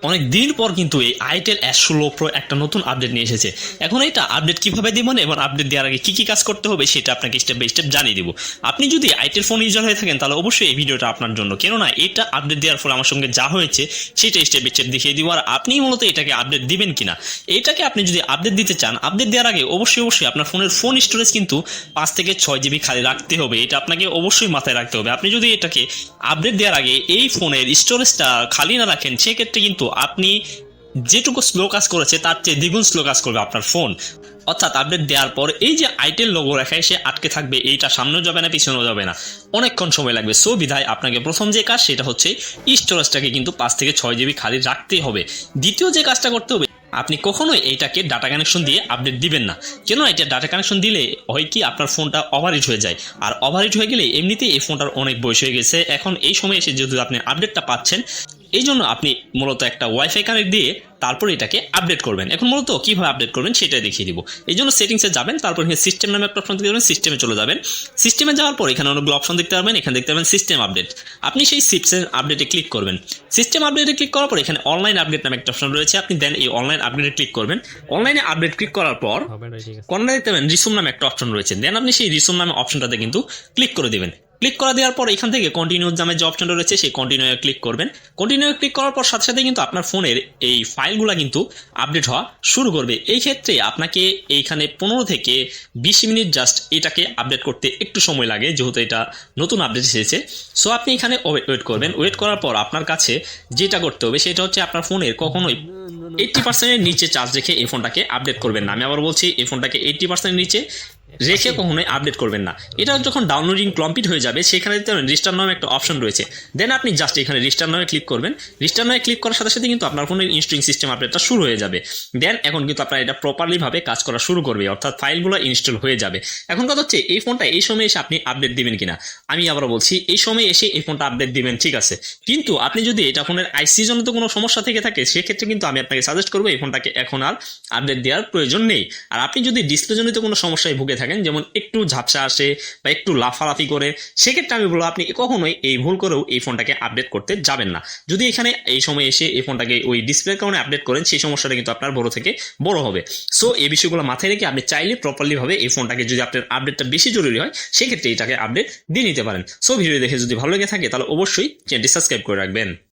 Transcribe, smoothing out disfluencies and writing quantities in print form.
অনেক দিন পর কিন্তু এই আইটেল S16 Pro একটা নতুন আপডেট নিয়ে এসেছে। এখন এটা আপডেট কিভাবে দিবেন এবং আপডেট দেওয়ার আগে কি কি কাজ করতে হবে সেটা আপনাকে স্টেপ বাই স্টেপ জানিয়ে দিব। আপনি যদি আইটেল ফোন ইউজার হয়ে থাকেন তাহলে অবশ্যই এই ভিডিওটা আপনার জন্য, কেননা এটা আপডেট দেওয়ার ফলে আমার সঙ্গে যা হয়েছে সেটা স্টেপ বাই স্টেপ দেখিয়ে দিব। আর আপনি মূলত এটাকে আপডেট দিবেন কিনা, এটাকে আপনি যদি আপডেট দিতে চান, আপডেট দেওয়ার আগে অবশ্যই আপনার ফোনের ফোন স্টোরেজ কিন্তু 5 থেকে 6 জিবি খালি রাখতে হবে। এটা আপনাকে অবশ্যই মাথায় রাখতে হবে। আপনি যদি এটাকে আপডেট দেওয়ার আগে এই ফোনের স্টোরেজটা খালি না রাখেন, সেক্ষেত্রে কিন্তু আপনি যেটুকু স্লো কাজ করেছে তার চেয়ে দ্বিগুণ স্লো কাজ করবে আপনার ফোন। অর্থাৎ আপডেট দেওয়ার পর এই যে আইটেল লোগো রেখা এসে আটকে থাকবে, এইটা সামনেও যাবে না পিছনেও যাবে না, অনেকক্ষণ সময় লাগবে। সো বিধায় আপনাকে প্রথম যে কাজ সেটা হচ্ছে স্টোরেজটাকে কিন্তু 5 থেকে 6 জিবি খালি রাখতেই হবে। দ্বিতীয় যে কাজটা করতে হবে, আপনি কখনোই এইটাকে ডাটা কানেকশন দিয়ে আপডেট দিবেন না। কেন এটা ডাটা কানেকশন দিলে হয় কি আপনার ফোনটা ওভারহিট হয়ে যায়, আর ওভারহিট হয়ে গেলে এমনিতেই এই ফোনটার অনেক বয়স হয়ে গেছে। এখন এই সময় এসে যেহেতু আপনি আপডেটটা পাচ্ছেন, এই জন্য আপনি মূলত একটা ওয়াইফাই কানেক্ট দিয়ে তারপর এটাকে আপডেট করবেন। এখন মূলত কিভাবে আপডেট করবেন সেটাই দেখিয়ে দিব। এই জন্য সেটিংসে যাবেন, তারপর এখানে সিস্টেম নামে একটা অপশন দেখতে পাবেন, সিস্টেমে চলে যাবেন। সিস্টেমে যাওয়ার পর এখানে অনেকগুলো অপশন দেখতে পাবেন, এখানে দেখতে পাবেন সিস্টেম আপডেট। আপনি সেই সিস্টেম আপডেটে ক্লিক করবেন। সিস্টেম আপডেটে ক্লিক করার পর এখানে অনলাইন আপডেট নামে একটা অপশন রয়েছে, আপনি দেন এই অনলাইন আপডেটে ক্লিক করবেন। অনলাইনে আপডেট ক্লিক করার পর কর্নারে দেখতে পাবেন রিসুম নামে একটা অপশন রয়েছে, দেন আপনি সেই রিসুম নামে অপশনটাতে কিন্তু ক্লিক করে দেবেন। ক্লিক করে দেওয়ার পর এখান থেকে কন্টিনিউ নামে যে অপশনটা রয়েছে সেই কন্টিনিউ ক্লিক করবেন। কন্টিনিউ ক্লিক করার পর সাথে সাথে কিন্তু আপনার ফোনের এই ফাইলগুলো কিন্তু আপডেট হওয়া শুরু করবে। এই ক্ষেত্রে আপনাকে এইখানে 15 থেকে 20 মিনিট জাস্ট এটাকে আপডেট করতে একটু সময় লাগে, যেহেতু এটা নতুন আপডেট এসেছে। সো আপনি এখানে ওয়েট করবেন। ওয়েট করার পর আপনার কাছে যেটা করতে হবে সেটা হচ্ছে আপনার ফোনের কখনোই 80% নিচে চার্জ রেখে এই ফোনটাকে আপডেট করবেন না। আমি আবার বলছি, এই ফোনটাকে 80% নিচে রেখে কখনোই আপডেট করবেন না। এটা যখন ডাউনলোডিং কমপ্লিট হয়ে যাবে সেখানে রেজিস্টার নামে একটা অপশন রয়েছে, দেন আপনি জাস্ট এখানে রেজিস্টার নামে ক্লিক করবেন। রেজিস্টার নামে ক্লিক করার সাথে সাথে কিন্তু আপনার ফোনের ইনস্টলিং সিস্টেম আপডেটটা শুরু হয়ে যাবে। দেন এখন কিন্তু আপনার এটা প্রপারলি ভাবে কাজ করা শুরু করবে, অর্থাৎ ফাইলগুলো ইনস্টল হয়ে যাবে। এখন কথা হচ্ছে এই ফোনটা এই সময় এসে আপনি আপডেট দিবেন কিনা। আমি আবার বলছি, এই সময় এসে এই ফোনটা আপডেট দিবেন, ঠিক আছে, কিন্তু আপনি যদি এটা ফোনের আইসি জনিত কোনো সমস্যা থেকে থাকে সেক্ষেত্রে কিন্তু আমি আপনাকে সাজেস্ট করবো এই ফোনটাকে এখন আর আপডেট দেওয়ার প্রয়োজন নেই। আর আপনি যদি ডিসপ্লে জনিত কোনো সমস্যায় ভুগে থাকেন, যেমন একটু ঝাপসা আসে বা একটু লাফালাফি করে, সেক্ষেত্রে আমি বলবো আপনি কখনোই এই ভুল করেও এই ফোনটাকে আপডেট করতে যাবেন না। যদি এখানে এই সময় এসে এই ফোনটাকে ওই ডিসপ্লের কারণে আপডেট করেন, সেই সমস্যাটা কিন্তু আপনার বড় থেকে বড় হবে। সো এই বিষয়গুলো মাথায় রেখে আপনি চাইলে প্রপারলি ভাবে এই ফোনটাকে, যদি আপনার আপডেটটা বেশি জরুরি হয় সেক্ষেত্রে এটাকে আপডেট দিয়ে নিতে পারেন। সো ভিডিও দেখে যদি ভালো লেগে থাকে তাহলে অবশ্যই চ্যানেলটি সাবস্ক্রাইব করে রাখবেন।